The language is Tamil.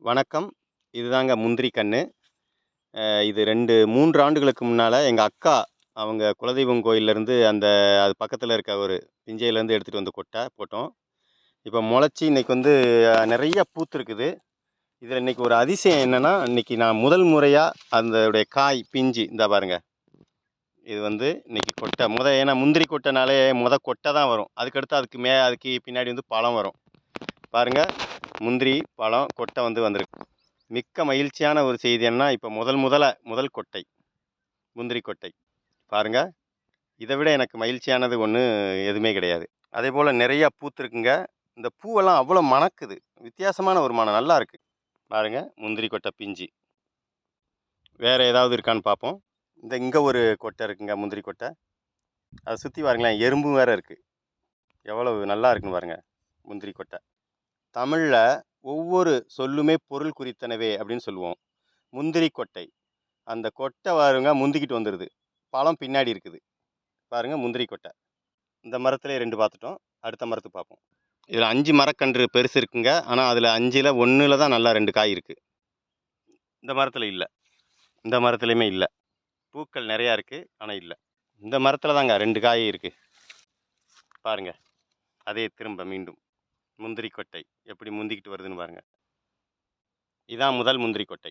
வணக்கம். இதுதாங்க முந்திரி கன்று. இது 3 ஆண்டுகளுக்கு முன்னால எங்க அக்கா, அவங்க குலதெய்வம் கோயில்லேருந்து அது பக்கத்தில இருக்க ஒரு பிஞ்சையிலேருந்து எடுத்துட்டு வந்து போட்டோம். இப்போ மொளச்சு இன்னைக்கு வந்து நெறைய பூத்திருக்குது. இதில இன்னைக்கு ஒரு அதிசயம் என்னன்னா, இன்னைக்கு நான் முதல் முறையா அதோடைய காய், பிஞ்சு இந்தா பாருங்க. இது வந்து இன்னைக்கு ஏன்னா முந்திரி கொட்டைனாலே கொட்டை தான் வரும். அதுக்கடுத்து அதுக்கு பின்னாடி வந்து பழம் வரும். பாருங்க, முந்திரி, பழம், கொட்டை வந்திருக்கு. மிக்க மகிழ்ச்சியான ஒரு செய்தி என்னன்னா, இப்போ முதல் கொட்டை, முந்திரி கொட்டை. பாருங்க, இதை விட எனக்கு மகிழ்ச்சியானது ஒண்ணு எதுவுமே கிடையாது. அதேபோல நிறைய பூத்திருக்குங்க. இந்த பூவெல்லாம் அவ்வளோ மணக்குது. வித்தியாசமான ஒரு மனம். நல்லா இருக்கு. பாருங்க, முந்திரி கொட்டை பிஞ்சு. வேற ஏதாவது இருக்கான்னு பார்ப்போம். இங்க ஒரு கொட்டை இருக்குங்க, முந்திரி கொட்டை. அதை சுற்றி பாருங்களேன், எறும்பும் வேற இருக்கு. எவ்வளவு நல்லா இருக்குன்னு பாருங்க, முந்திரி கொட்டை. தமிழ்ல ஒவ்வொரு சொல்லுமே பொருள் குறித்தனவே அப்படின்னு சொல்லுவோம். முந்திரி கொட்டை, அந்த கொட்டை பாருங்க முந்திக்கிட்டு வந்துடுது. பழம் பின்னாடி இருக்குது. பாருங்க, முந்திரி கொட்டை. இந்த மரத்திலே 2 பார்த்துட்டோம். அடுத்த மரத்துக்கு பார்ப்போம். இதில் 5 மரக்கன்று பெருசு இருக்குங்க. ஆனால் அதில் 5ல் 1ல் தான் நல்லா 2 காய் இருக்குது. இந்த மரத்தில் இல்லை. இந்த மரத்துலையுமே இல்லை. பூக்கள் நிறையா இருக்குது, ஆனால் இல்லை. இந்த மரத்தில் தாங்க 2 காய் இருக்குது. பாருங்க, அதே திரும்ப மீண்டும் முந்திரி கொட்டை எப்படி முந்திக்கிட்டு வருதுன்னு பாருங்க. இதான் முதல் முந்திரி கொட்டை.